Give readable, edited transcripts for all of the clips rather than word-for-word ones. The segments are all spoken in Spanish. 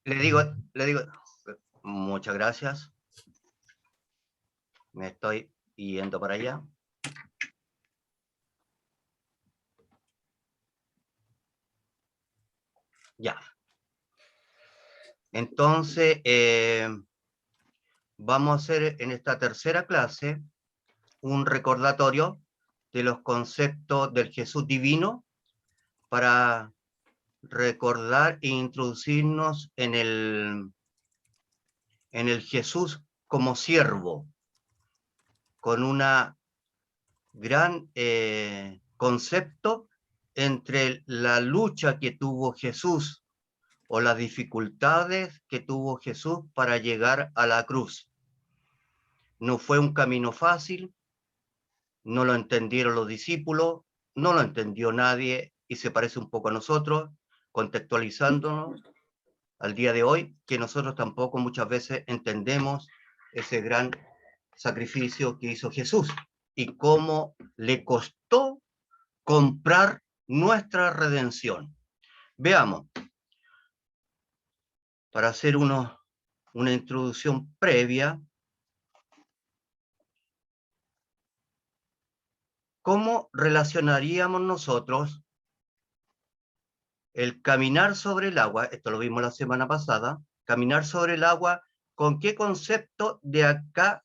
Le digo, muchas gracias. Me estoy yendo para allá. Ya. Entonces, vamos a hacer en esta tercera clase un recordatorio de los conceptos del Jesús divino para recordar e introducirnos en el Jesús como siervo, con una gran concepto entre la lucha que tuvo Jesús o las dificultades que tuvo Jesús para llegar a la cruz. No fue un camino fácil, no lo entendieron los discípulos, no lo entendió nadie y se parece un poco a nosotros, contextualizándonos al día de hoy, que nosotros tampoco muchas veces entendemos ese gran sacrificio que hizo Jesús y cómo le costó comprar nuestra redención. Veamos, para hacer una introducción previa, ¿cómo relacionaríamos nosotros el caminar sobre el agua? Esto lo vimos la semana pasada. Caminar sobre el agua, ¿con qué concepto de acá,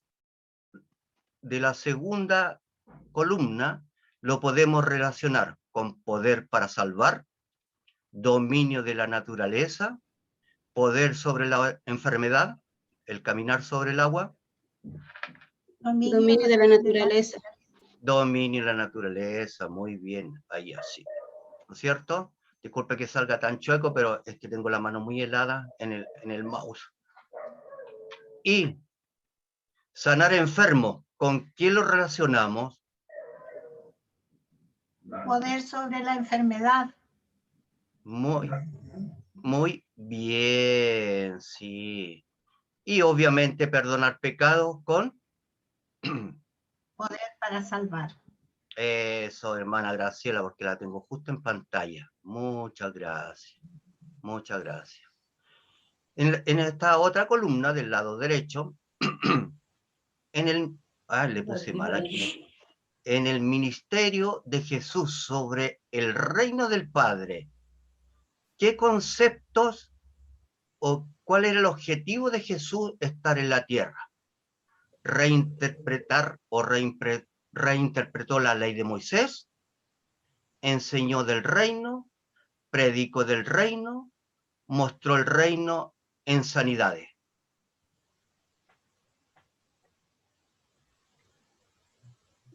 de la segunda columna, lo podemos relacionar? Con poder para salvar, dominio de la naturaleza, poder sobre la enfermedad, el caminar sobre el agua. Dominio de la naturaleza. Dominio de la naturaleza, muy bien, ahí así, ¿no es cierto? Disculpe que salga tan chueco, pero es que tengo la mano muy helada en el mouse. Y sanar enfermo, ¿con qué lo relacionamos? Poder sobre la enfermedad. Muy bien, sí. Y obviamente perdonar pecados con... Poder para salvar. Eso, hermana Graciela, porque la tengo justo en pantalla. Muchas gracias. Muchas gracias. En esta otra columna del lado derecho, le puse mal aquí. En el ministerio de Jesús sobre el reino del Padre, ¿qué conceptos o cuál era el objetivo de Jesús estar en la tierra? Reinterpretar o reinterpretó la ley de Moisés, enseñó del reino, predicó del reino, mostró el reino en sanidades.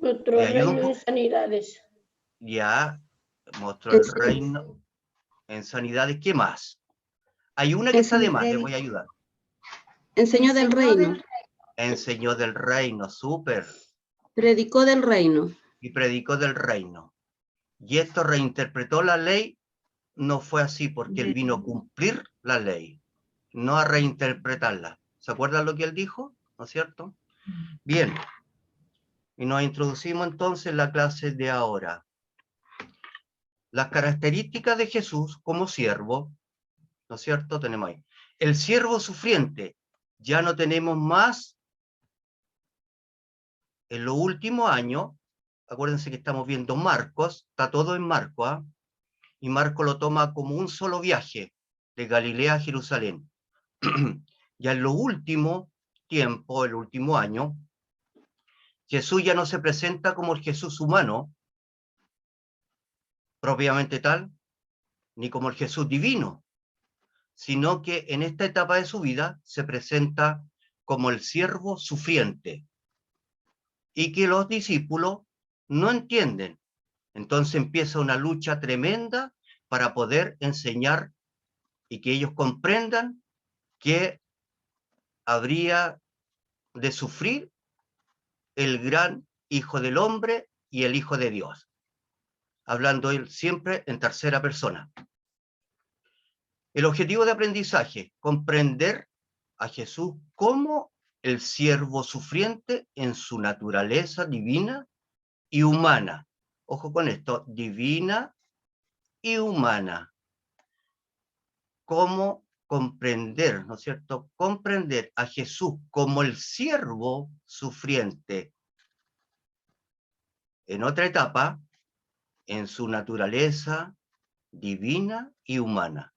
Mostró el reino en sanidades. Ya, mostró el reino en sanidades. ¿Qué más? Hay una que está de más, le voy a ayudar. Enseñó del reino. Enseñó del reino, súper. Predicó del reino. Y predicó del reino. Y esto reinterpretó la ley, no fue así, porque él vino a cumplir la ley, no a reinterpretarla. ¿Se acuerdan lo que él dijo? ¿No es cierto? Bien. Y nos introducimos entonces en la clase de ahora. Las características de Jesús como siervo, ¿no es cierto? Tenemos ahí. El siervo sufriente. Ya no tenemos más, en los últimos años, acuérdense que estamos viendo Marcos, está todo en Marcos, ¿ah? Y Marcos lo toma como un solo viaje, de Galilea a Jerusalén. Ya en los últimos tiempos, el último año, Jesús ya no se presenta como el Jesús humano, propiamente tal, ni como el Jesús divino, sino que en esta etapa de su vida se presenta como el siervo sufriente, y que los discípulos no entienden. Entonces empieza una lucha tremenda para poder enseñar y que ellos comprendan que habría de sufrir el gran Hijo del Hombre y el Hijo de Dios, hablando él siempre en tercera persona. El objetivo de aprendizaje, comprender a Jesús como el siervo sufriente en su naturaleza divina y humana. Ojo con esto, divina y humana. Como comprender, ¿no es cierto? Comprender a Jesús como el siervo sufriente. En otra etapa, en su naturaleza divina y humana.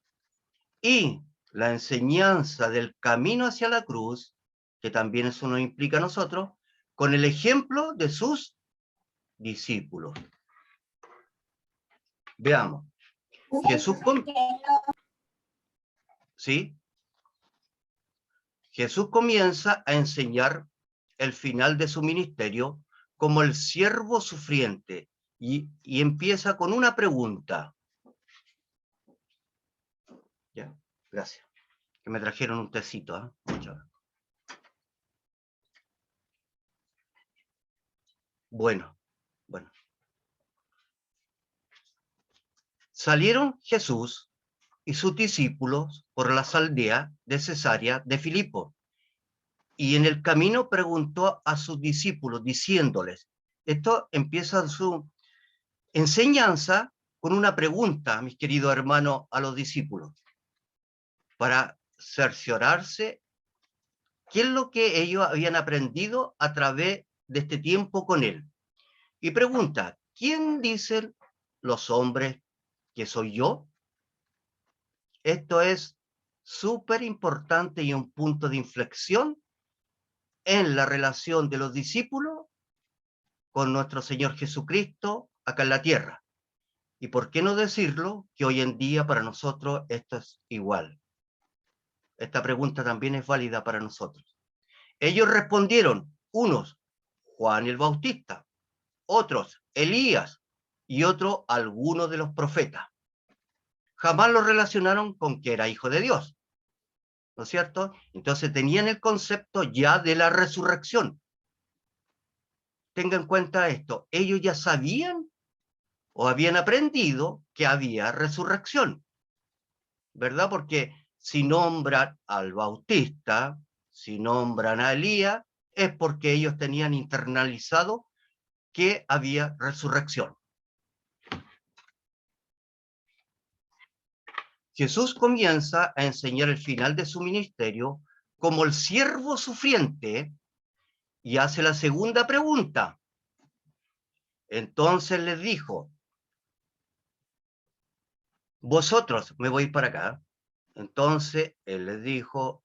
Y la enseñanza del camino hacia la cruz, que también eso nos implica a nosotros, con el ejemplo de sus discípulos. Veamos. ¿Sí? Jesús comienza a enseñar el final de su ministerio como el siervo sufriente y empieza con una pregunta. Ya, gracias. Que me trajeron un tecito, ¿eh? Muchas gracias. Bueno. Salieron Jesús y sus discípulos por las aldeas de Cesarea de Filipo. Y en el camino preguntó a sus discípulos, diciéndoles, esto empieza su enseñanza con una pregunta, mis queridos hermanos, a los discípulos, para cerciorarse qué es lo que ellos habían aprendido a través de este tiempo con él. Y pregunta, ¿quién dicen los hombres que soy yo? Esto es súper importante y un punto de inflexión en la relación de los discípulos con nuestro Señor Jesucristo acá en la tierra. Y por qué no decirlo que hoy en día para nosotros esto es igual. Esta pregunta también es válida para nosotros. Ellos respondieron, unos, Juan el Bautista, otros, Elías, y otros, algunos de los profetas. Jamás lo relacionaron con que era hijo de Dios, ¿no es cierto? Entonces tenían el concepto ya de la resurrección. Tengan en cuenta esto, ellos ya sabían o habían aprendido que había resurrección, ¿verdad? Porque si nombran al Bautista, si nombran a Elías, es porque ellos tenían internalizado que había resurrección. Jesús comienza a enseñar el final de su ministerio como el siervo sufriente y hace la segunda pregunta. Entonces les dijo, vosotros, me voy para acá. Entonces él les dijo,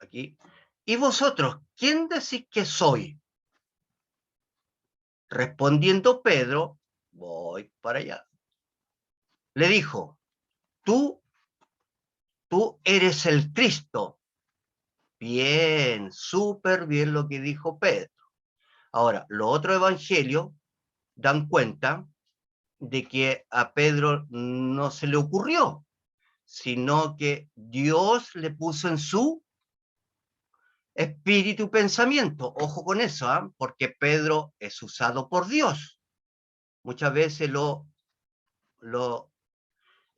aquí, ¿y vosotros quién decís que soy? Respondiendo Pedro, voy para allá. Le dijo, tú eres el Cristo. Bien, súper bien lo que dijo Pedro. Ahora, los otros evangelios dan cuenta de que a Pedro no se le ocurrió, sino que Dios le puso en su espíritu y pensamiento. Ojo con eso, ¿eh? Porque Pedro es usado por Dios. Muchas veces lo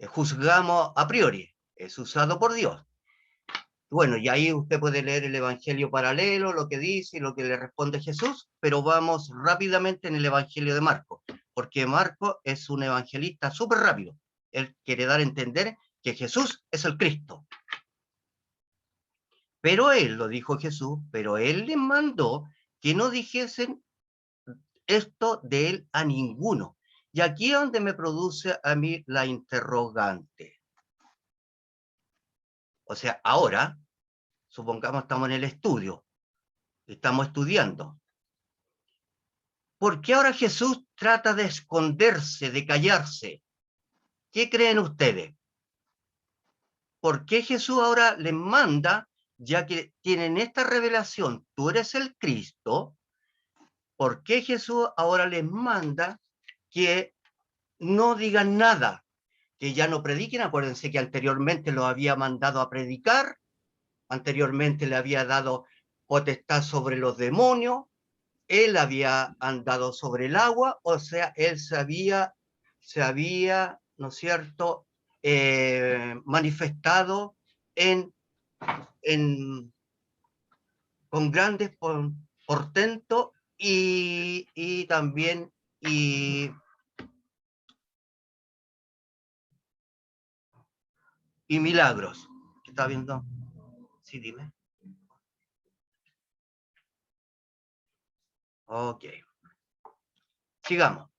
juzgamos a priori, es usado por Dios. Bueno, y ahí usted puede leer el Evangelio paralelo, lo que dice y lo que le responde Jesús, pero vamos rápidamente en el Evangelio de Marcos, porque Marcos es un evangelista súper rápido. Él quiere dar a entender que Jesús es el Cristo. Pero él, lo dijo Jesús, pero él les mandó que no dijesen esto de él a ninguno. Y aquí es donde me produce a mí la interrogante. O sea, ahora, supongamos estamos en el estudio, estamos estudiando. ¿Por qué ahora Jesús trata de esconderse, de callarse? ¿Qué creen ustedes? ¿Por qué Jesús ahora les manda, ya que tienen esta revelación, tú eres el Cristo? ¿Por qué Jesús ahora les manda que no digan nada, que ya no prediquen? Acuérdense que anteriormente los había mandado a predicar, anteriormente le había dado potestad sobre los demonios, él había andado sobre el agua, o sea, él se había, ¿no es cierto?, manifestado con grandes portentos y también y milagros. ¿Está viendo? Sí, dime. Ok. Sigamos.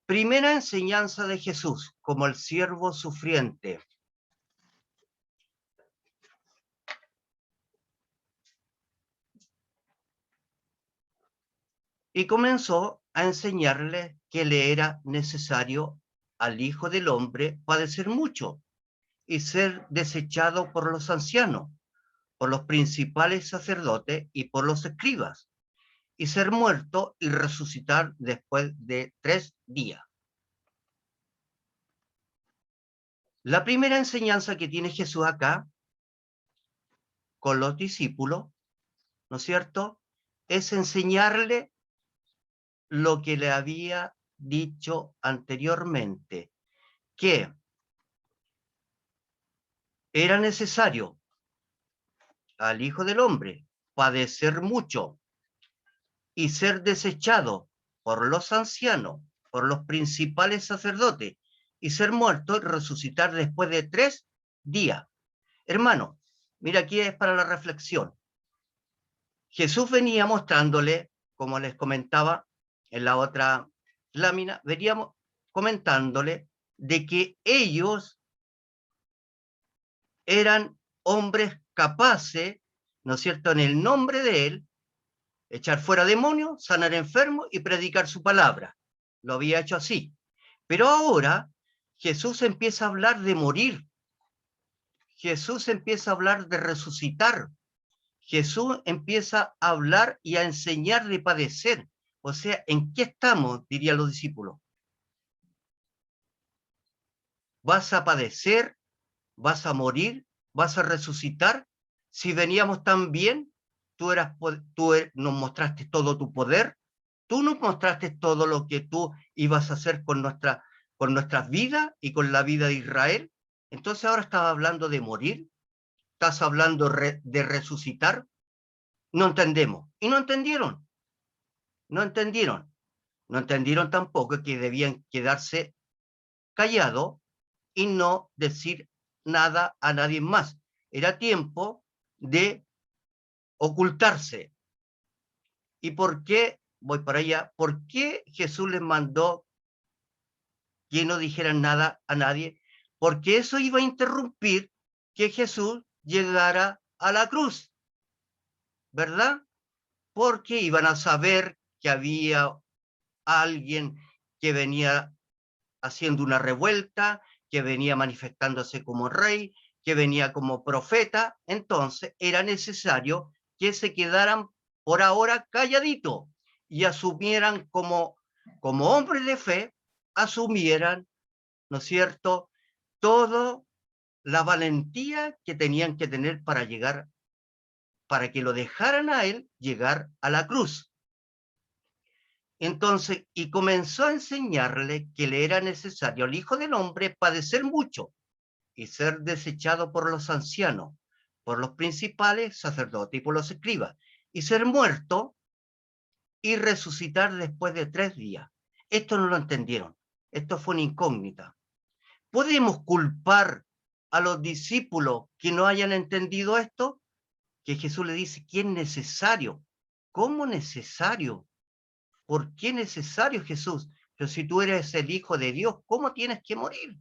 Primera enseñanza de Jesús como el siervo sufriente. Y comenzó a enseñarle que le era necesario al Hijo del Hombre padecer mucho y ser desechado por los ancianos, por los principales sacerdotes y por los escribas, y ser muerto y resucitar después de 3 días. La primera enseñanza que tiene Jesús acá con los discípulos, ¿no es cierto?, es enseñarle lo que le había dicho anteriormente, que era necesario al Hijo del Hombre padecer mucho y ser desechado por los ancianos, por los principales sacerdotes, y ser muerto y resucitar después de 3 días. Hermano, mira, aquí es para la reflexión. Jesús venía mostrándole, como les comentaba en la otra lámina, veníamos comentándole de que ellos eran hombres capaces, ¿no es cierto?, en el nombre de Él, echar fuera demonios, sanar enfermos y predicar su palabra. Lo había hecho así. Pero ahora Jesús empieza a hablar de morir. Jesús empieza a hablar de resucitar. Jesús empieza a hablar y a enseñar de padecer. O sea, ¿en qué estamos?, dirían los discípulos. ¿Vas a padecer? ¿Vas a morir? ¿Vas a resucitar? Si veníamos tan bien, tú nos mostraste todo tu poder, tú nos mostraste todo lo que tú ibas a hacer con nuestras vidas y con la vida de Israel. Entonces ahora estás hablando de morir, estás hablando de resucitar. No entendemos. Y no entendieron. No entendieron. No entendieron tampoco que debían quedarse callados y no decir nada a nadie más. Era tiempo de ocultarse. ¿Y por qué? Voy para allá. ¿Por qué Jesús les mandó que no dijeran nada a nadie? Porque eso iba a interrumpir que Jesús llegara a la cruz, ¿verdad? Porque iban a saber que había alguien que venía haciendo una revuelta, que venía manifestándose como rey, que venía como profeta. Entonces era necesario que se quedaran por ahora calladitos y asumieran como hombres de fe, asumieran, ¿no es cierto?, toda la valentía que tenían que tener para llegar, para que lo dejaran a él llegar a la cruz. Entonces, y comenzó a enseñarle que le era necesario al Hijo del Hombre padecer mucho y ser desechado por los ancianos, por los principales sacerdotes y por los escribas, y ser muerto y resucitar después de 3 días. Esto no lo entendieron. Esto fue una incógnita. ¿Podemos culpar a los discípulos que no hayan entendido esto? Que Jesús le dice que es necesario. ¿Cómo necesario? ¿Por qué necesario, Jesús? Pero si tú eres el Hijo de Dios, ¿cómo tienes que morir?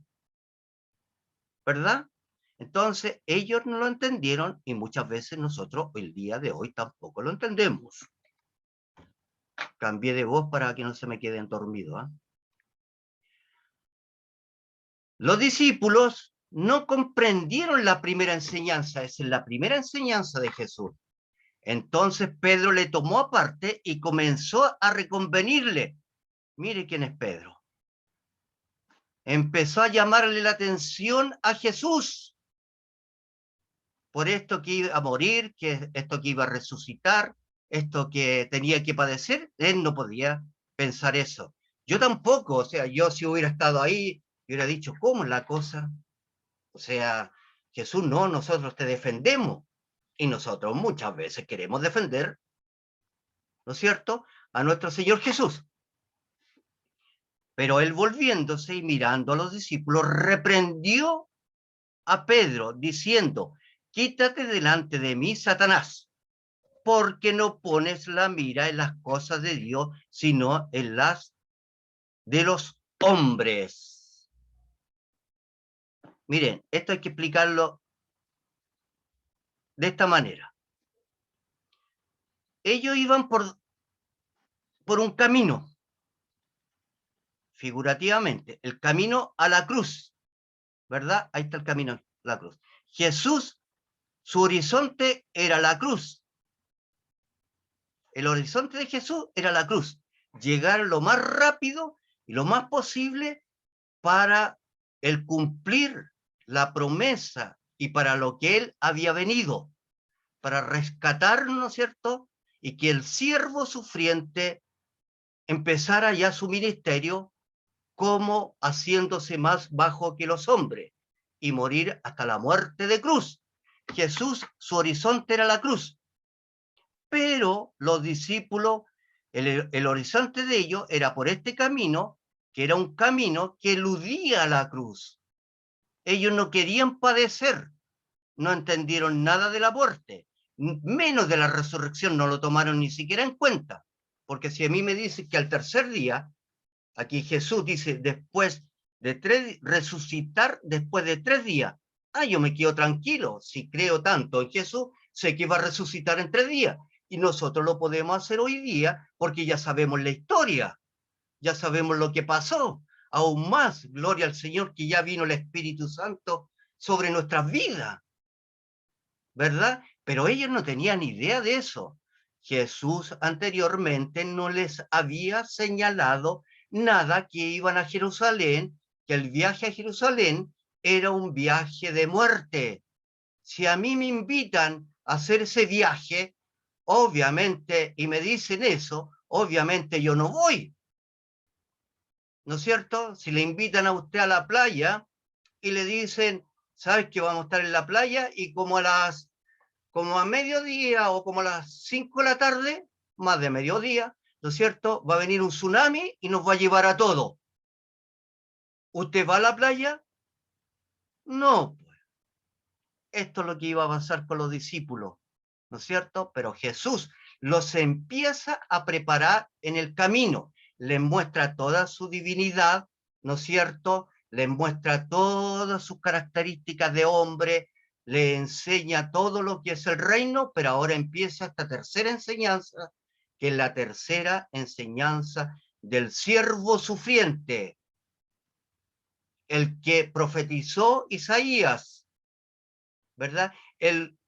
¿Verdad? Entonces, ellos no lo entendieron y muchas veces nosotros el día de hoy tampoco lo entendemos. Cambié de voz para que no se me queden dormidos, ¿eh? Los discípulos no comprendieron la primera enseñanza. Esa es la primera enseñanza de Jesús. Entonces Pedro le tomó aparte y comenzó a reconvenirle. Mire quién es Pedro. Empezó a llamarle la atención a Jesús por esto que iba a morir, que esto que iba a resucitar, esto que tenía que padecer. Él no podía pensar eso. Yo tampoco, o sea, yo si hubiera estado ahí, hubiera dicho, ¿cómo es la cosa? O sea, Jesús, no, nosotros te defendemos. Y nosotros muchas veces queremos defender, ¿no es cierto?, a nuestro Señor Jesús. Pero él, volviéndose y mirando a los discípulos, reprendió a Pedro diciendo, quítate delante de mí, Satanás, porque no pones la mira en las cosas de Dios, sino en las de los hombres. Miren, esto hay que explicarlo de esta manera. Ellos iban por un camino, figurativamente, el camino a la cruz, ¿verdad? Ahí está el camino a la cruz. Jesús, su horizonte era la cruz. El horizonte de Jesús era la cruz. Llegar lo más rápido y lo más posible para el cumplir la promesa y para lo que él había venido, para rescatarnos, ¿no es cierto? Y que el siervo sufriente empezara ya su ministerio como haciéndose más bajo que los hombres y morir hasta la muerte de cruz. Jesús, su horizonte era la cruz, pero los discípulos, el horizonte de ellos era por este camino, que era un camino que eludía la cruz. Ellos no querían padecer, no entendieron nada de la muerte, menos de la resurrección, no lo tomaron ni siquiera en cuenta, porque si a mí me dicen que al tercer día, aquí Jesús dice, después de resucitar después de 3 días, yo me quedo tranquilo, si creo tanto en Jesús, sé que va a resucitar en 3 días, y nosotros lo podemos hacer hoy día, porque ya sabemos la historia, ya sabemos lo que pasó, aún más, gloria al Señor, que ya vino el Espíritu Santo sobre nuestras vidas, ¿verdad? Pero ellos no tenían idea de eso. Jesús anteriormente no les había señalado nada que iban a Jerusalén, que el viaje a Jerusalén era un viaje de muerte. Si a mí me invitan a hacer ese viaje, obviamente, y me dicen eso, obviamente yo no voy. ¿No es cierto? Si le invitan a usted a la playa y le dicen, ¿sabes que vamos a estar en la playa? Y como a mediodía o como a las 5 de la tarde, más de mediodía, ¿no es cierto? Va a venir un tsunami y nos va a llevar a todos. ¿Usted va a la playa? No. Esto es lo que iba a pasar con los discípulos, ¿no es cierto? Pero Jesús los empieza a preparar en el camino, les muestra toda su divinidad, ¿no es cierto? Les muestra todas sus características de hombre, le enseña todo lo que es el reino, pero ahora empieza esta tercera enseñanza, que es la tercera enseñanza del siervo sufriente, el que profetizó Isaías, ¿verdad?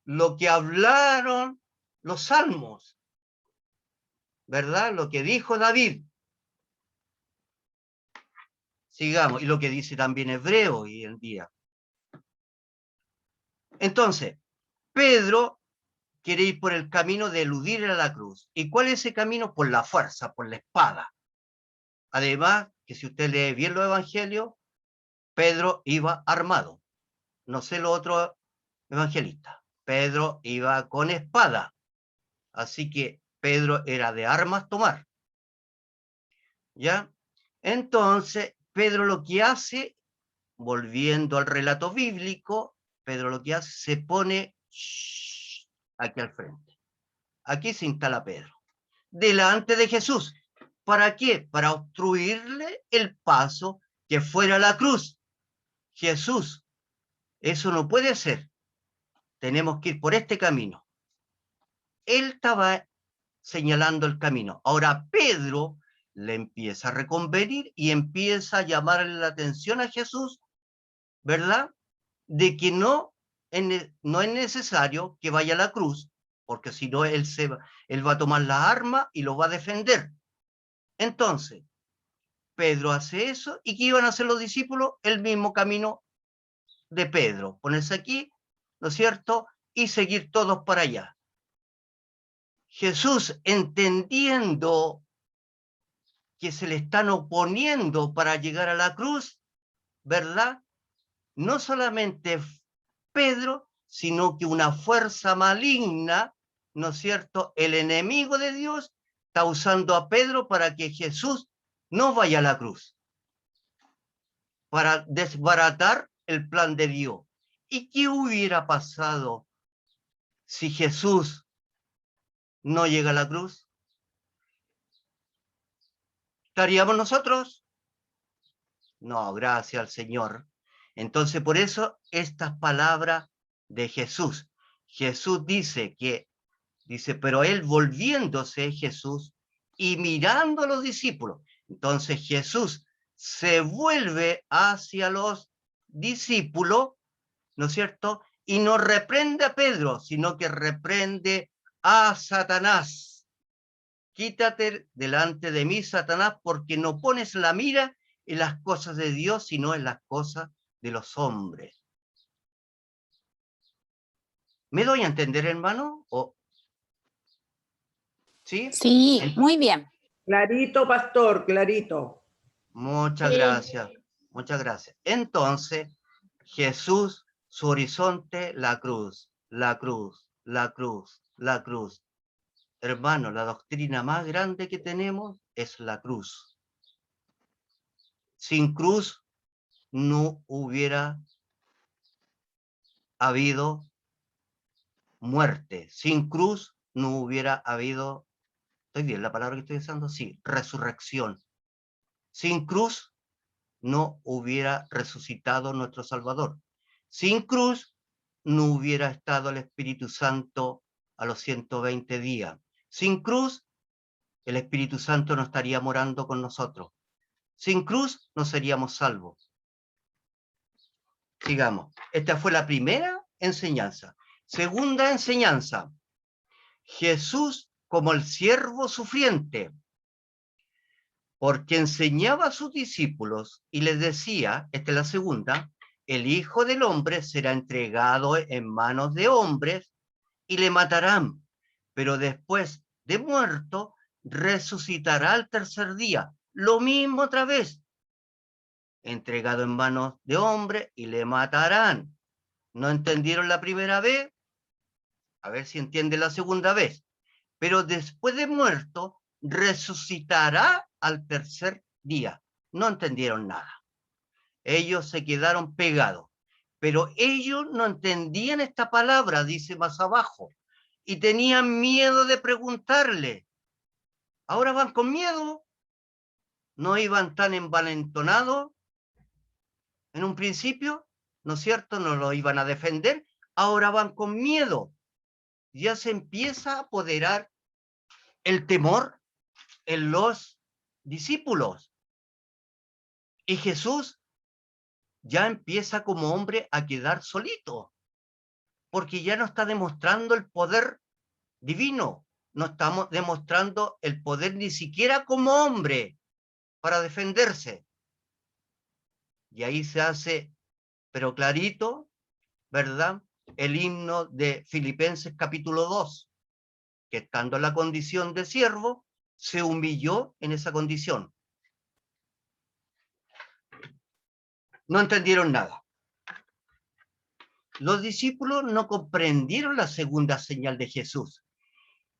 Lo que hablaron los salmos, ¿verdad? Lo que dijo David. Sigamos, y lo que dice también Hebreo hoy en día. Entonces, Pedro quiere ir por el camino de eludir a la cruz. ¿Y cuál es ese camino? Por la fuerza, por la espada. Además, que si usted lee bien los evangelios, Pedro iba armado. No sé los otros evangelistas. Pedro iba con espada. Así que Pedro era de armas tomar. ¿Ya? Entonces, Pedro lo que hace, volviendo al relato bíblico, Pedro lo que hace, se pone aquí al frente. Aquí se instala Pedro, delante de Jesús. ¿Para qué? Para obstruirle el paso que fuera a la cruz. Jesús, eso no puede ser. Tenemos que ir por este camino. Él estaba señalando el camino. Ahora Pedro le empieza a reconvenir y empieza a llamarle la atención a Jesús, ¿verdad? De que no es necesario que vaya a la cruz, porque si no él va a tomar la arma y lo va a defender. Entonces, Pedro hace eso, ¿y qué iban a hacer los discípulos? El mismo camino de Pedro, ponerse aquí, ¿no es cierto? Y seguir todos para allá. Jesús, entendiendo que se le están oponiendo para llegar a la cruz, ¿verdad? No solamente Pedro, sino que una fuerza maligna, ¿no es cierto? El enemigo de Dios está usando a Pedro para que Jesús no vaya a la cruz, para desbaratar el plan de Dios. ¿Y qué hubiera pasado Si Jesús no llega a la cruz, ¿estaríamos nosotros? No, gracias al Señor. Entonces, por eso estas palabras de Jesús. Jesús dice, pero él volviéndose Jesús y mirando a los discípulos. Entonces Jesús se vuelve hacia los discípulos, ¿no es cierto? Y no reprende a Pedro, sino que reprende a Satanás. Quítate delante de mí, Satanás, porque no pones la mira en las cosas de Dios, sino en las cosas de los hombres. ¿Me doy a entender, hermano? ¿Sí? Sí, muy bien. Clarito, pastor, clarito. Muchas Sí. gracias, muchas gracias. Entonces, Jesús, su horizonte, la cruz, la cruz, la cruz, la cruz. Hermano, la doctrina más grande que tenemos es la cruz. Sin cruz no hubiera habido muerte. Sin cruz no hubiera habido, ¿estoy bien la palabra que estoy usando? Sí, resurrección. Sin cruz no hubiera resucitado nuestro Salvador. Sin cruz no hubiera estado el Espíritu Santo a los 120 días. Sin cruz, el Espíritu Santo no estaría morando con nosotros. Sin cruz no seríamos salvos. Sigamos. Esta fue la primera enseñanza. Segunda enseñanza. Jesús como el siervo sufriente, porque enseñaba a sus discípulos y les decía, esta es la segunda, el Hijo del Hombre será entregado en manos de hombres y le matarán, pero después de muerto resucitará al tercer día. Lo mismo otra vez, entregado en manos de hombres y le matarán. ¿No entendieron la primera vez? A ver si entienden la segunda vez. Pero después de muerto resucitará al tercer día. No entendieron nada. Ellos se quedaron pegados. Pero ellos no entendían esta palabra, dice más abajo, y tenían miedo de preguntarle. Ahora van con miedo. No iban tan envalentonados en un principio, ¿no es cierto? No lo iban a defender. Ahora van con miedo. Ya se empieza a apoderar el temor en los discípulos. Y Jesús ya empieza como hombre a quedar solito, porque ya no está demostrando el poder divino, no estamos demostrando el poder ni siquiera como hombre para defenderse. Y ahí se hace, pero clarito, ¿verdad? El himno de Filipenses capítulo 2, que estando en la condición de siervo, se humilló en esa condición. No entendieron nada. Los discípulos no comprendieron la segunda señal de Jesús.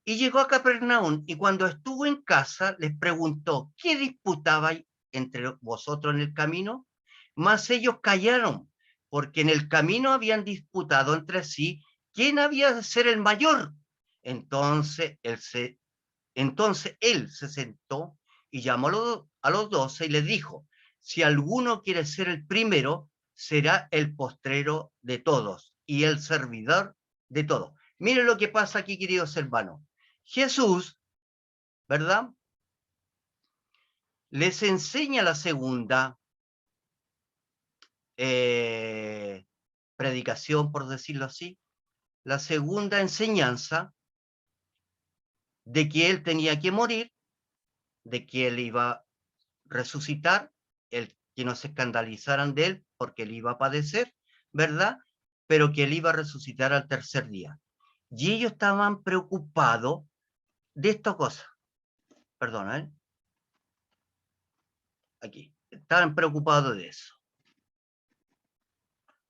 Y llegó a Capernaum, y cuando estuvo en casa, les preguntó, ¿qué disputabais entre vosotros en el camino? Mas ellos callaron, porque en el camino habían disputado entre sí quién había de ser el mayor. Entonces él se sentó y llamó a los 12 y les dijo, si alguno quiere ser el primero, será el postrero de todos y el servidor de todos. Miren lo que pasa aquí, queridos hermanos. Jesús, ¿verdad? Les enseña la segunda predicación, por decirlo así, la segunda enseñanza de que él tenía que morir, de que él iba a resucitar, que no se escandalizaran de él porque él iba a padecer, ¿verdad? Pero que él iba a resucitar al tercer día. Y ellos estaban preocupados de esta cosa. Perdona, ¿eh? Aquí. Estaban preocupados de eso.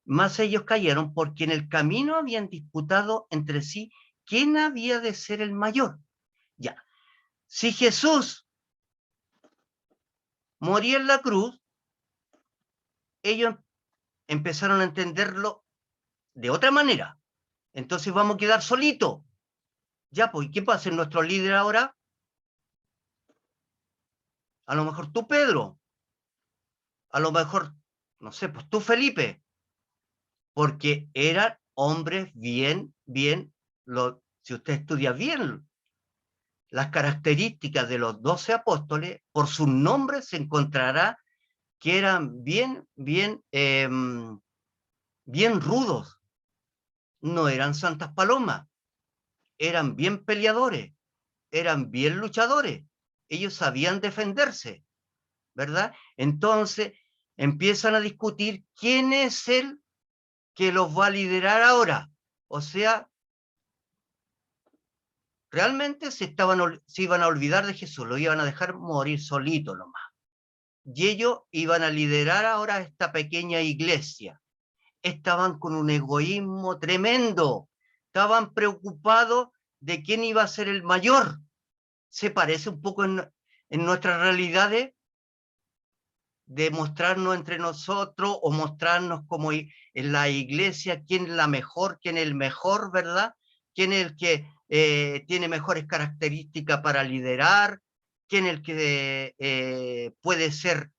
Mas ellos cayeron porque en el camino habían disputado entre sí quién había de ser el mayor. Ya. Si Jesús moría en la cruz, ellos empezaron a entenderlo de otra manera. entonces vamos a quedar solitos. Ya, pues, ¿qué pasa en nuestro líder ahora? A lo mejor tú, Pedro. A lo mejor, no sé, pues tú, Felipe. Porque eran hombres bien, si usted estudia bien las características de los 12 apóstoles, por sus nombres se encontrará que eran bien rudos. No eran santas palomas, eran bien peleadores, eran bien luchadores. Ellos sabían defenderse, ¿verdad? Entonces empiezan a discutir quién es el que los va a liderar ahora. O sea, realmente se iban a olvidar de Jesús, lo iban a dejar morir solito nomás. Y ellos iban a liderar ahora esta pequeña iglesia. Estaban con un egoísmo tremendo, estaban preocupados de quién iba a ser el mayor. Se parece un poco en nuestras realidades, de mostrarnos entre nosotros o mostrarnos como en la iglesia quién es la mejor, quién es el mejor, ¿verdad? Quién es el que tiene mejores características para liderar, quién es el que puede ser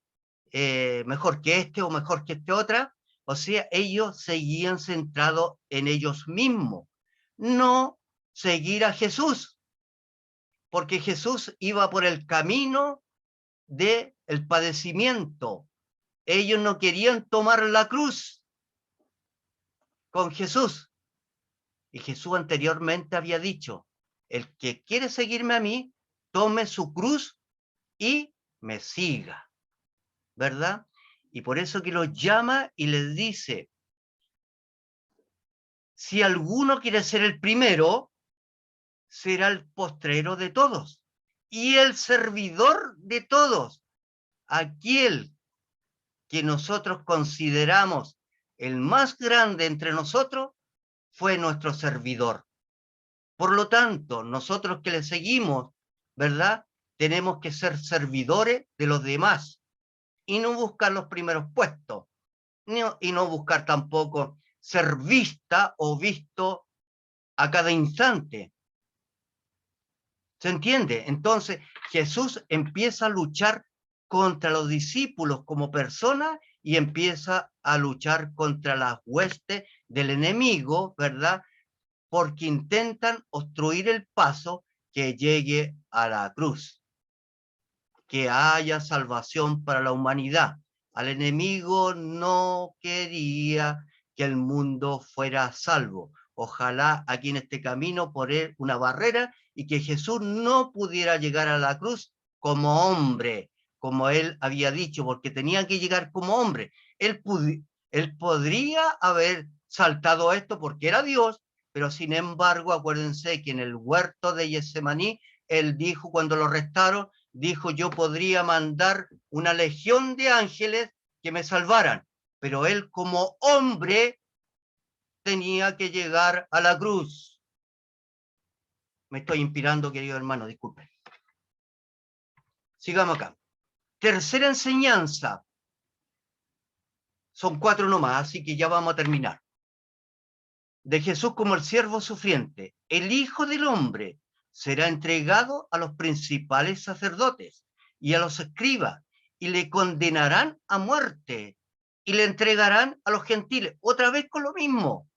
mejor que este o mejor que este otra. O sea, ellos seguían centrados en ellos mismos, no seguir a Jesús, porque Jesús iba por el camino del padecimiento. Ellos no querían tomar la cruz con Jesús. Y Jesús anteriormente había dicho, el que quiere seguirme a mí, tome su cruz y me siga, ¿verdad? Y por eso que los llama y les dice, si alguno quiere ser el primero, será el postrero de todos y el servidor de todos. Aquel que nosotros consideramos el más grande entre nosotros fue nuestro servidor. Por lo tanto, nosotros que le seguimos, ¿verdad? Tenemos que ser servidores de los demás y no buscar los primeros puestos y no buscar tampoco ser vista o visto a cada instante. ¿Se entiende? Entonces Jesús empieza a luchar contra los discípulos como personas y empieza a luchar contra las huestes del enemigo, ¿verdad? Porque intentan obstruir el paso que llegue a la cruz. Que haya salvación para la humanidad. Al enemigo no quería que el mundo fuera salvo. Ojalá aquí en este camino poner una barrera y que Jesús no pudiera llegar a la cruz como hombre, como él había dicho, porque tenía que llegar como hombre. Él podría haber saltado esto porque era Dios, pero sin embargo, acuérdense que en el huerto de Getsemaní, él dijo cuando lo arrestaron, dijo, yo podría mandar una legión de ángeles que me salvaran, pero él como hombre tenía que llegar a la cruz. Me estoy inspirando, querido hermano, disculpen. Sigamos acá. Tercera enseñanza. Son 4 nomás, así que ya vamos a terminar. De Jesús como el siervo sufriente. El Hijo del Hombre será entregado a los principales sacerdotes y a los escribas, y le condenarán a muerte, y le entregarán a los gentiles, otra vez con lo mismo,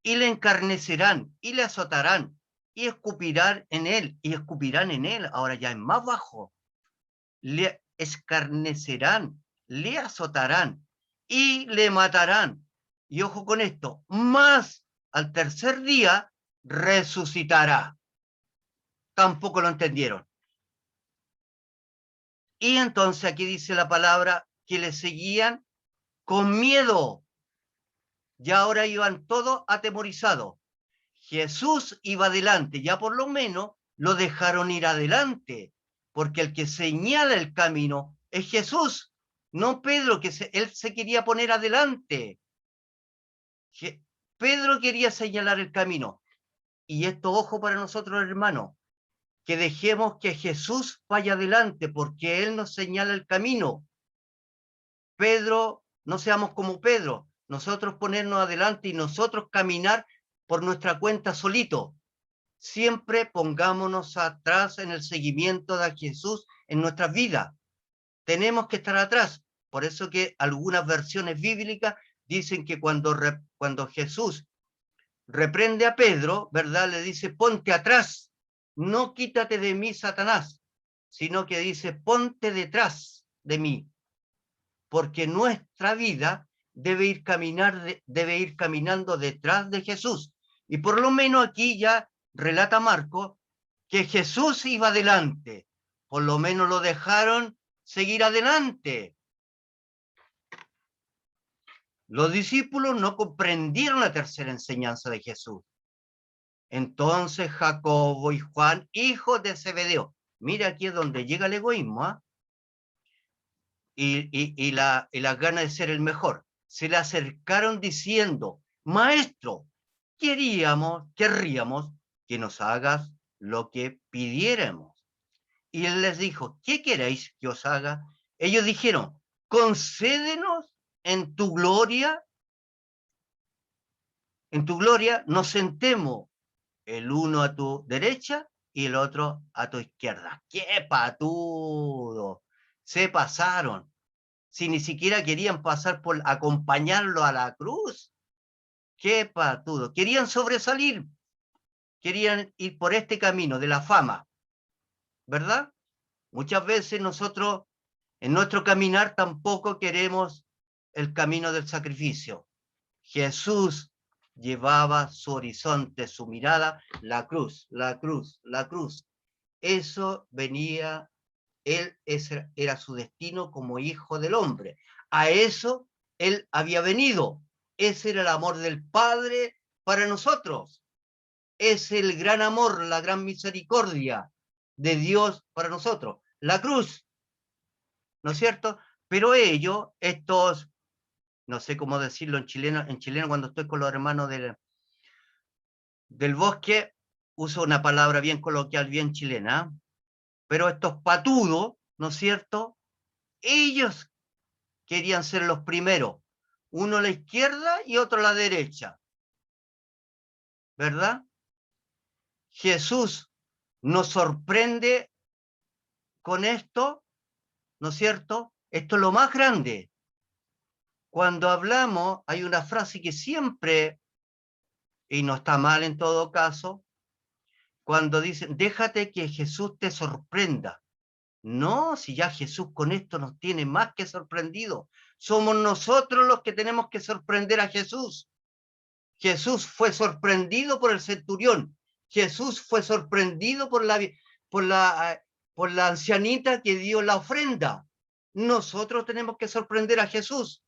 y le encarnecerán, y le azotarán, y escupirán en él, ahora ya es más bajo, le escarnecerán, le azotarán, y le matarán, y ojo con esto, más al tercer día resucitará. Tampoco lo entendieron. Y entonces aquí dice la palabra que le seguían con miedo. Ya ahora iban todos atemorizados. Jesús iba adelante, ya por lo menos lo dejaron ir adelante, porque el que señala el camino es Jesús, no Pedro, que él se quería poner adelante. Pedro quería señalar el camino. Y esto, ojo para nosotros, hermanos, que dejemos que Jesús vaya adelante, porque Él nos señala el camino. Pedro, no seamos como Pedro, nosotros ponernos adelante y nosotros caminar por nuestra cuenta solito. Siempre pongámonos atrás en el seguimiento de Jesús en nuestras vidas. Tenemos que estar atrás. Por eso que algunas versiones bíblicas dicen que cuando Jesús reprende a Pedro, ¿verdad? Le dice, ponte atrás, no quítate de mí, Satanás, sino que dice, ponte detrás de mí, porque nuestra vida debe ir caminando detrás de Jesús. Y por lo menos aquí ya relata Marco que Jesús iba adelante, por lo menos lo dejaron seguir adelante. Los discípulos no comprendieron la tercera enseñanza de Jesús. Entonces Jacobo y Juan, hijos de Zebedeo, mira aquí es donde llega el egoísmo, ¿eh? y las ganas de ser el mejor, se le acercaron diciendo, Maestro, querríamos que nos hagas lo que pidiéramos. Y él les dijo, ¿qué queréis que os haga? Ellos dijeron, concédenos en tu gloria nos sentemos el uno a tu derecha y el otro a tu izquierda. ¡Qué patudo! Se pasaron. Si ni siquiera querían pasar por acompañarlo a la cruz. ¡Qué patudo! Querían sobresalir. Querían ir por este camino de la fama. ¿Verdad? Muchas veces nosotros en nuestro caminar tampoco queremos el camino del sacrificio. Jesús llevaba su horizonte, su mirada, la cruz, la cruz, la cruz. Eso venía, ese era su destino como hijo del hombre. A eso él había venido. Ese era el amor del Padre para nosotros. Es el gran amor, la gran misericordia de Dios para nosotros. La cruz, ¿no es cierto? Pero ellos, estos, no sé cómo decirlo en chileno cuando estoy con los hermanos del bosque, uso una palabra bien coloquial, bien chilena, pero estos patudos, ¿no es cierto? Ellos querían ser los primeros, uno a la izquierda y otro a la derecha, ¿verdad? Jesús nos sorprende con esto, ¿no es cierto? Esto es lo más grande. Cuando hablamos, hay una frase que siempre, y no está mal en todo caso, cuando dicen, déjate que Jesús te sorprenda. No, si ya Jesús con esto nos tiene más que sorprendido. Somos nosotros los que tenemos que sorprender a Jesús. Jesús fue sorprendido por el centurión. Jesús fue sorprendido por la ancianita que dio la ofrenda. Nosotros tenemos que sorprender a Jesús,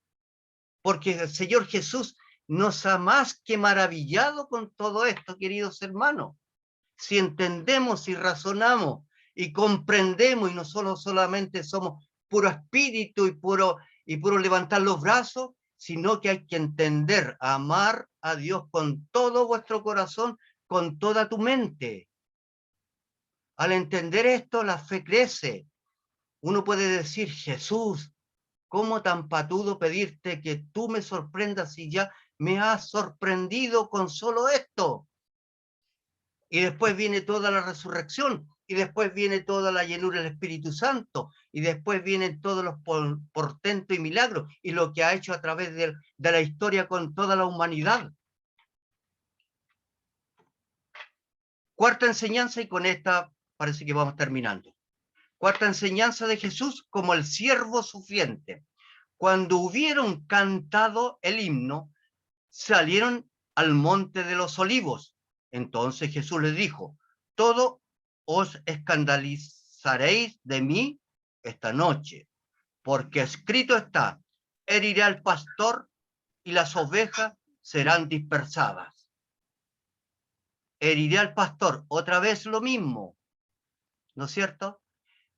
porque el Señor Jesús nos ha más que maravillado con todo esto, queridos hermanos. Si entendemos y razonamos y comprendemos y no solamente somos puro espíritu y puro levantar los brazos, sino que hay que entender, amar a Dios con todo vuestro corazón, con toda tu mente. Al entender esto, la fe crece. Uno puede decir, Jesús, ¿cómo tan patudo pedirte que tú me sorprendas si ya me has sorprendido con solo esto? Y después viene toda la resurrección, y después viene toda la llenura del Espíritu Santo, y después vienen todos los portentos y milagros, y lo que ha hecho a través de la historia con toda la humanidad. Cuarta enseñanza, y con esta parece que vamos terminando. Cuarta enseñanza de Jesús como el siervo sufriente. Cuando hubieron cantado el himno, salieron al monte de los olivos. Entonces Jesús les dijo, todo os escandalizaréis de mí esta noche, porque escrito está, heriré al pastor y las ovejas serán dispersadas. Heriré al pastor, otra vez lo mismo, ¿no es cierto?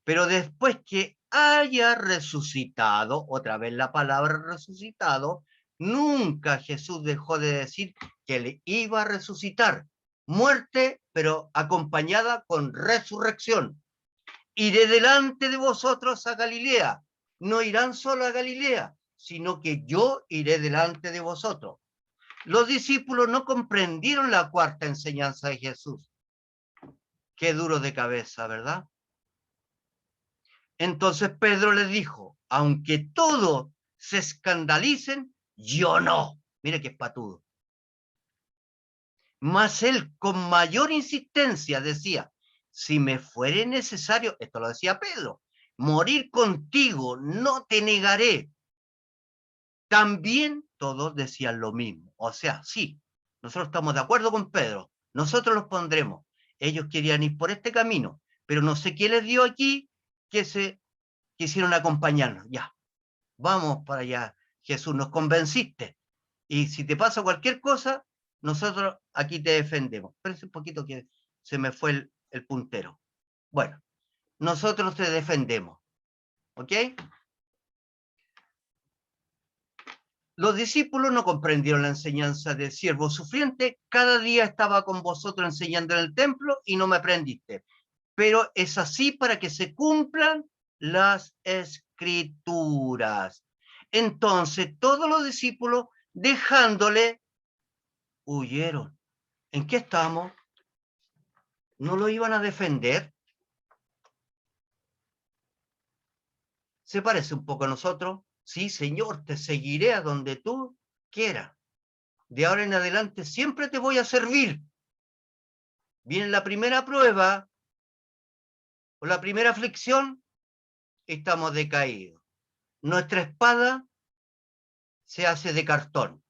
Pero después que haya resucitado, otra vez la palabra resucitado, nunca Jesús dejó de decir que le iba a resucitar. Muerte, pero acompañada con resurrección. Iré delante de vosotros a Galilea. No irán solo a Galilea, sino que yo iré delante de vosotros. Los discípulos no comprendieron la cuarta enseñanza de Jesús. Qué duro de cabeza, ¿verdad? Entonces Pedro les dijo, aunque todos se escandalicen, yo no. Mire qué patudo. Mas él con mayor insistencia decía, si me fuere necesario, esto lo decía Pedro, morir contigo, no te negaré. También todos decían lo mismo. O sea, sí, nosotros estamos de acuerdo con Pedro, nosotros los pondremos. Ellos querían ir por este camino, pero no sé quién les dio aquí que se quisieron acompañarnos. Ya, vamos para allá, Jesús, nos convenciste. Y si te pasa cualquier cosa, nosotros aquí te defendemos. Espérense un poquito que se me fue el puntero. Bueno, nosotros te defendemos. ¿Ok? Los discípulos no comprendieron la enseñanza del siervo sufriente. Cada día estaba con vosotros enseñando en el templo y no me aprendiste. Pero es así para que se cumplan las escrituras. Entonces todos los discípulos, dejándole, huyeron. ¿En qué estamos? ¿No lo iban a defender? ¿Se parece un poco a nosotros? Sí, Señor, te seguiré a donde tú quieras. De ahora en adelante siempre te voy a servir. Viene la primera prueba o la primera aflicción, estamos decaídos. Nuestra espada se hace de cartón.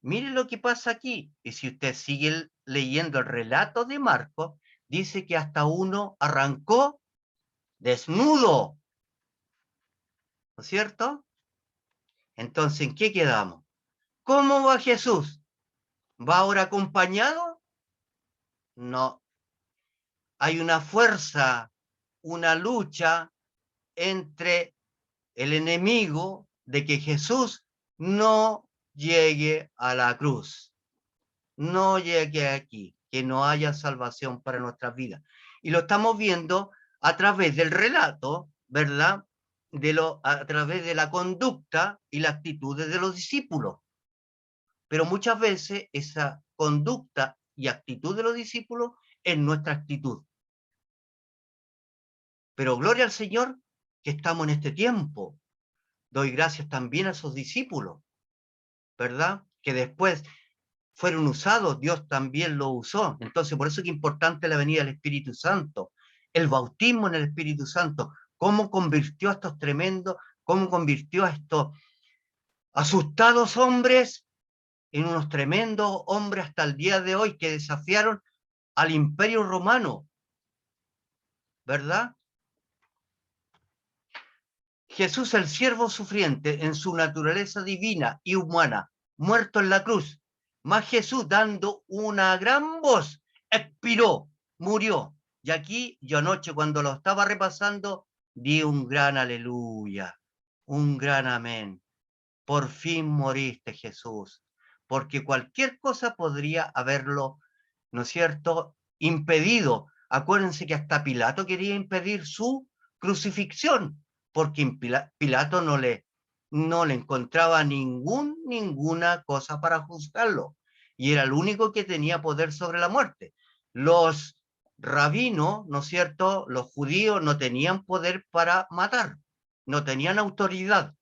Mire lo que pasa aquí. Y si usted sigue leyendo el relato de Marcos, dice que hasta uno arrancó desnudo. ¿No es cierto? Entonces, ¿en qué quedamos? ¿Cómo va Jesús? ¿Va ahora acompañado? No. Hay una fuerza, una lucha entre el enemigo de que Jesús no llegue a la cruz. No llegue aquí, que no haya salvación para nuestras vidas. Y lo estamos viendo a través del relato, ¿verdad? A través de la conducta y las actitudes de los discípulos. Pero muchas veces esa conducta y actitud de los discípulos es nuestra actitud. Pero gloria al Señor que estamos en este tiempo. Doy gracias también a esos discípulos, ¿verdad? Que después fueron usados, Dios también lo usó. Entonces, por eso es importante la venida del Espíritu Santo, el bautismo en el Espíritu Santo, cómo convirtió a estos tremendos, cómo convirtió a estos asustados hombres en unos tremendos hombres hasta el día de hoy que desafiaron al Imperio Romano, ¿verdad? Jesús, el siervo sufriente, en su naturaleza divina y humana, muerto en la cruz, mas Jesús, dando una gran voz, expiró, murió. Y aquí, yo anoche cuando lo estaba repasando, di un gran aleluya, un gran amén. Por fin moriste, Jesús, porque cualquier cosa podría haberlo, ¿no es cierto?, impedido. Acuérdense que hasta Pilato quería impedir su crucifixión, porque Pilato no le encontraba ninguna cosa para juzgarlo, y era el único que tenía poder sobre la muerte. Los rabinos, ¿no es cierto?, los judíos no tenían poder para matar, no tenían autoridad.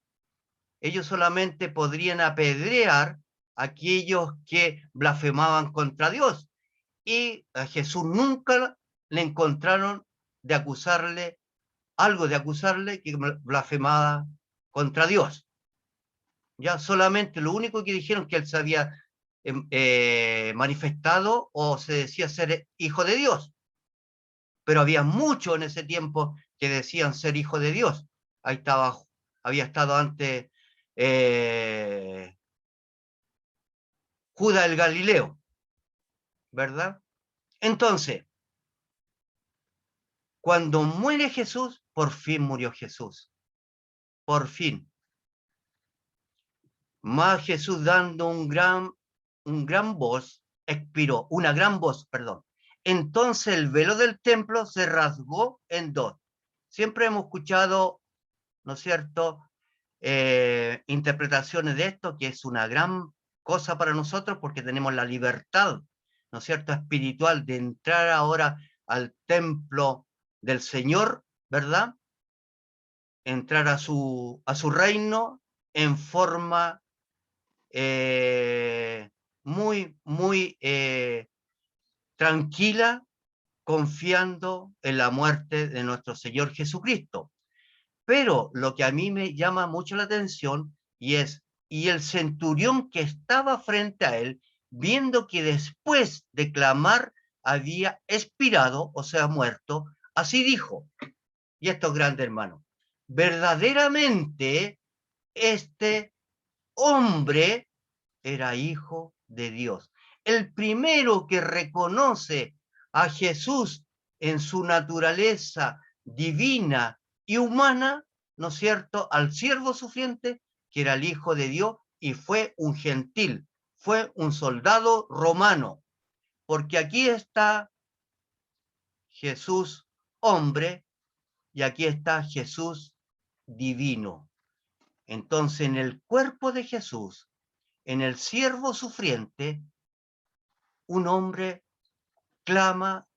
Ellos solamente podrían apedrear a aquellos que blasfemaban contra Dios. Y a Jesús nunca le encontraron algo de acusarle que blasfemaba contra Dios. Ya solamente lo único que dijeron que él se había manifestado o se decía ser hijo de Dios. Pero había muchos en ese tiempo que decían ser hijo de Dios. Ahí estaba, había estado antes Judas el Galileo, ¿verdad? Entonces, cuando muere Jesús, por fin murió Jesús. Por fin. Más Jesús dando una gran voz, perdón. Entonces el velo del templo se rasgó en dos. Siempre hemos escuchado, ¿no es cierto?, interpretaciones de esto, que es una gran cosa para nosotros porque tenemos la libertad, ¿no es cierto?, espiritual de entrar ahora al templo del Señor, ¿verdad? Entrar a su reino en forma muy tranquila, confiando en la muerte de nuestro Señor Jesucristo. Pero lo que a mí me llama mucho la atención y el centurión que estaba frente a él, viendo que después de clamar había expirado, o sea, muerto, así dijo, y esto es grande, hermano, verdaderamente este hombre era hijo de Dios. El primero que reconoce a Jesús en su naturaleza divina y humana, ¿no es cierto?, al siervo sufriente, que era el hijo de Dios, y fue un gentil, fue un soldado romano, porque aquí está Jesús hombre y aquí está Jesús divino. Entonces, en el cuerpo de Jesús, en el siervo sufriente, un hombre clama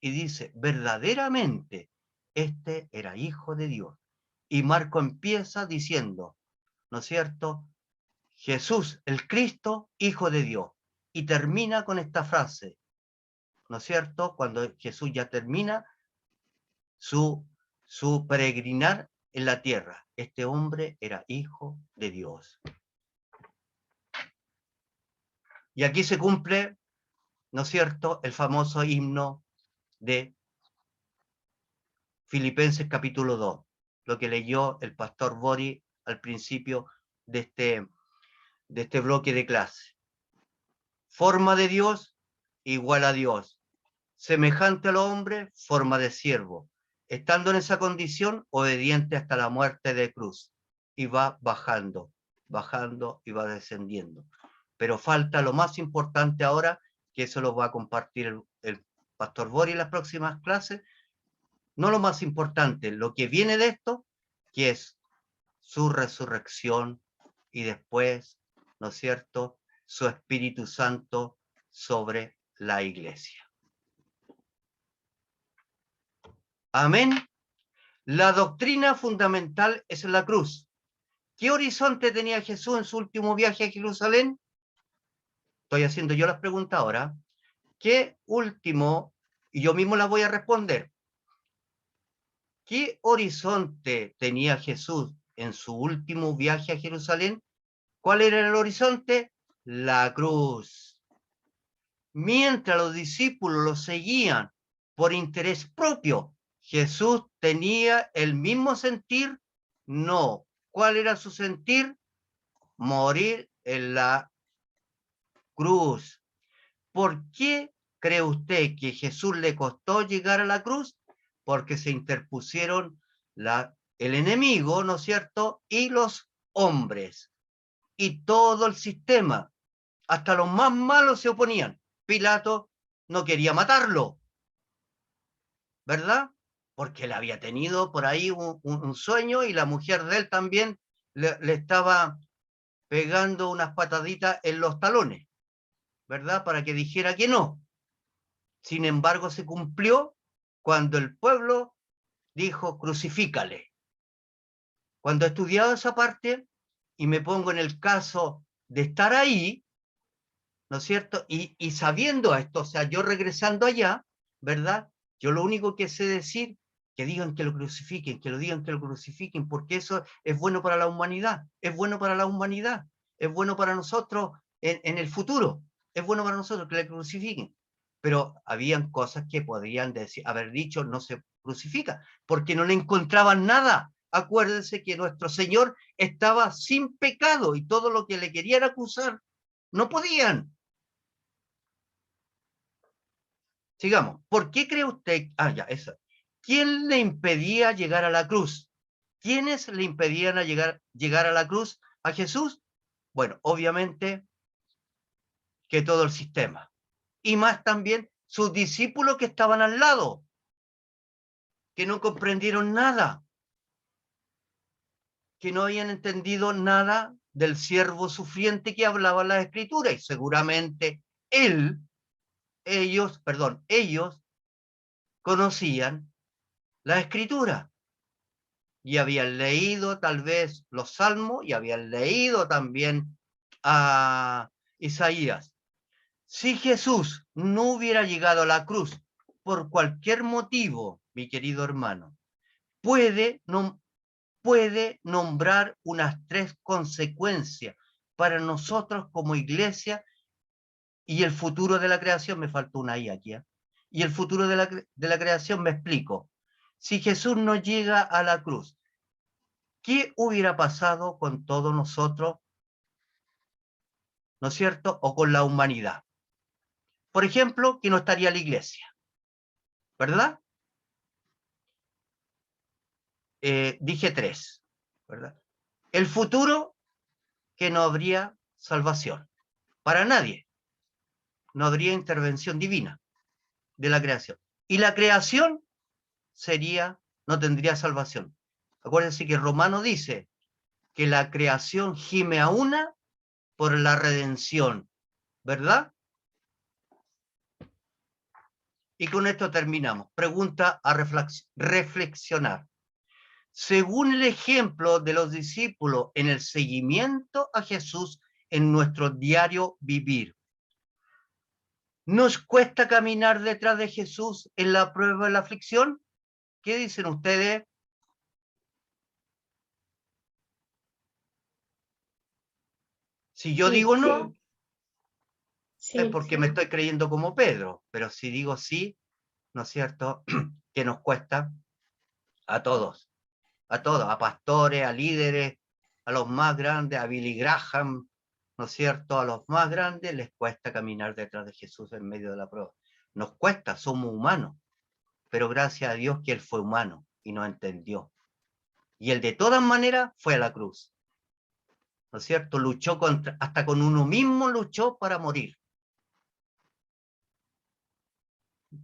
y dice, verdaderamente, este era hijo de Dios. Y Marco empieza diciendo, ¿no es cierto?, Jesús, el Cristo, hijo de Dios. Y termina con esta frase, ¿no es cierto?, cuando Jesús ya termina su peregrinar en la tierra. Este hombre era hijo de Dios. Y aquí se cumple, ¿no es cierto?, el famoso himno de Filipenses capítulo 2, lo que leyó el pastor Bori al principio de este bloque de clase. Forma de Dios, igual a Dios. Semejante al hombre, forma de siervo. Estando en esa condición, obediente hasta la muerte de cruz. Y va bajando, bajando y va descendiendo. Pero falta lo más importante ahora, que eso lo va a compartir el pastor Bori en las próximas clases. No lo más importante, lo que viene de esto, que es su resurrección y después, ¿no es cierto?, su Espíritu Santo sobre la iglesia. Amén. La doctrina fundamental es la cruz. ¿Qué horizonte tenía Jesús en su último viaje a Jerusalén? Estoy haciendo yo las preguntas ahora. ¿Qué último? Y yo mismo las voy a responder. ¿Qué horizonte tenía Jesús en su último viaje a Jerusalén? ¿Cuál era el horizonte? La cruz. Mientras los discípulos lo seguían por interés propio, ¿Jesús tenía el mismo sentir? No. ¿Cuál era su sentir? Morir en la cruz. ¿Por qué cree usted que Jesús le costó llegar a la cruz? Porque se interpusieron el enemigo, ¿no es cierto?, y los hombres. Y todo el sistema, hasta los más malos se oponían. Pilato no quería matarlo, ¿verdad? Porque él había tenido por ahí un sueño y la mujer de él también le estaba pegando unas pataditas en los talones, ¿verdad? Para que dijera que no. Sin embargo, se cumplió cuando el pueblo dijo, crucifícale. Cuando he estudiado esa parte y me pongo en el caso de estar ahí, ¿no es cierto? Y sabiendo esto, o sea, yo regresando allá, ¿verdad? Yo lo único que sé decir, que digan que lo crucifiquen, que lo digan que lo crucifiquen, porque eso es bueno para la humanidad, es bueno para la humanidad, es bueno para nosotros en el futuro, es bueno para nosotros que le crucifiquen. Pero habían cosas que podrían haber dicho no se crucifica, porque no le encontraban nada. Acuérdense que nuestro Señor estaba sin pecado y todo lo que le querían acusar, no podían. Sigamos. ¿Por qué cree usted? Ya, eso. ¿Quién le impedía llegar a la cruz? ¿Quiénes le impedían llegar a la cruz a Jesús? Bueno, obviamente que todo el sistema. Y más también sus discípulos que estaban al lado, que no comprendieron nada. que no habían entendido nada del siervo sufriente que hablaba la Escritura, y seguramente ellos conocían la Escritura, y habían leído tal vez los Salmos, y habían leído también a Isaías. Si Jesús no hubiera llegado a la cruz por cualquier motivo, mi querido hermano, puede nombrar unas 3 consecuencias para nosotros como iglesia y el futuro de la creación. Me faltó una I aquí, ¿eh? Y el futuro de la creación, me explico. Si Jesús no llega a la cruz, ¿qué hubiera pasado con todos nosotros, no es cierto? O con la humanidad. Por ejemplo, que no estaría la iglesia, ¿verdad? Dije 3, ¿verdad? El futuro, que no habría salvación para nadie. No habría intervención divina de la creación. Y la creación no tendría salvación. Acuérdense que Romano dice que la creación gime a una por la redención, ¿verdad? Y con esto terminamos. Pregunta a reflexionar. Según el ejemplo de los discípulos en el seguimiento a Jesús en nuestro diario vivir, ¿nos cuesta caminar detrás de Jesús en la prueba de la aflicción? ¿Qué dicen ustedes? Si yo digo no, Sí. es porque me estoy creyendo como Pedro, pero si digo sí, ¿no es cierto? Que nos cuesta a todos, a pastores, a líderes, a los más grandes, a Billy Graham, ¿no es cierto? A los más grandes les cuesta caminar detrás de Jesús en medio de la prueba. Nos cuesta, somos humanos, pero gracias a Dios que Él fue humano y nos entendió. Y Él de todas maneras fue a la cruz, ¿no es cierto? Luchó hasta con uno mismo luchó para morir.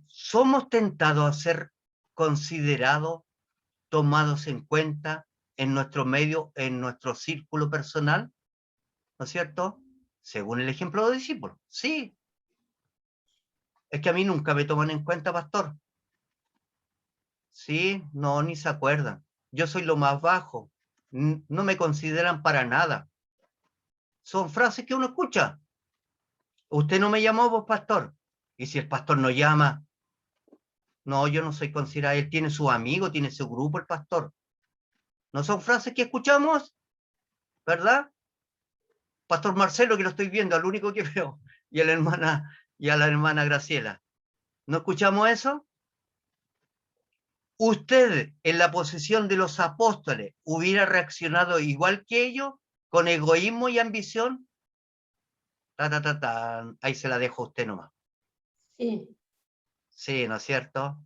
¿Somos tentados a ser considerados, tomados en cuenta en nuestro medio, en nuestro círculo personal? ¿No es cierto? Según el ejemplo de los discípulos. Sí. Es que a mí nunca me toman en cuenta, pastor. Sí, no, ni se acuerdan. Yo soy lo más bajo. No me consideran para nada. Son frases que uno escucha. Usted no me llamó, vos, pastor. Y si el pastor no llama, no, yo no soy considerado. Él tiene su amigo, tiene su grupo, el pastor. ¿No son frases que escuchamos? ¿Verdad? Pastor Marcelo, que lo estoy viendo, al único que veo, y a la hermana Graciela. ¿No escuchamos eso? ¿Usted, en la posición de los apóstoles, hubiera reaccionado igual que ellos, con egoísmo y ambición? Ahí se la dejo a usted nomás. Sí. Sí, ¿no es cierto?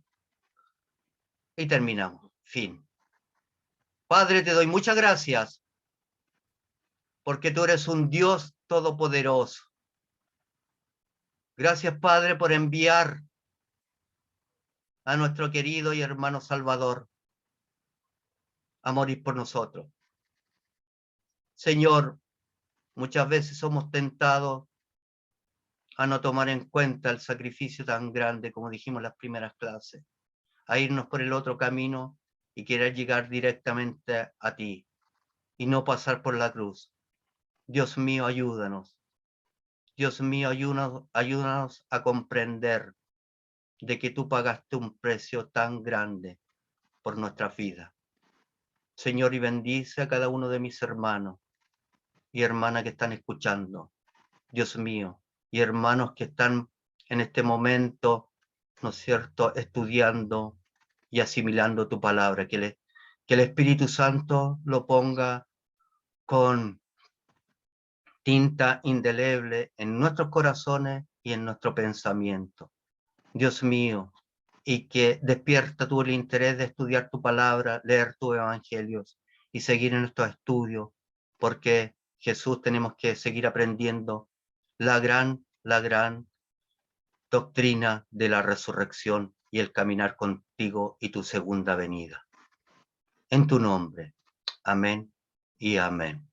Y terminamos. Fin. Padre, te doy muchas gracias, porque tú eres un Dios todopoderoso. Gracias, Padre, por enviar a nuestro querido y hermano Salvador a morir por nosotros. Señor, muchas veces somos tentados a no tomar en cuenta el sacrificio tan grande, como dijimos en las primeras clases, a irnos por el otro camino y querer llegar directamente a ti y no pasar por la cruz. Dios mío, ayúdanos. Dios mío, ayúdanos a comprender de que tú pagaste un precio tan grande por nuestra vida. Señor, y bendice a cada uno de mis hermanos y hermanas que están escuchando. Dios mío, y hermanos que están en este momento, ¿no es cierto?, estudiando y asimilando tu palabra, que el Espíritu Santo lo ponga con tinta indeleble en nuestros corazones y en nuestro pensamiento. Dios mío, y que despierta tú el interés de estudiar tu palabra, leer tus evangelios y seguir en nuestros estudios, porque Jesús, tenemos que seguir aprendiendo la gran doctrina de la resurrección y el caminar contigo y tu segunda venida. En tu nombre. Amén y amén.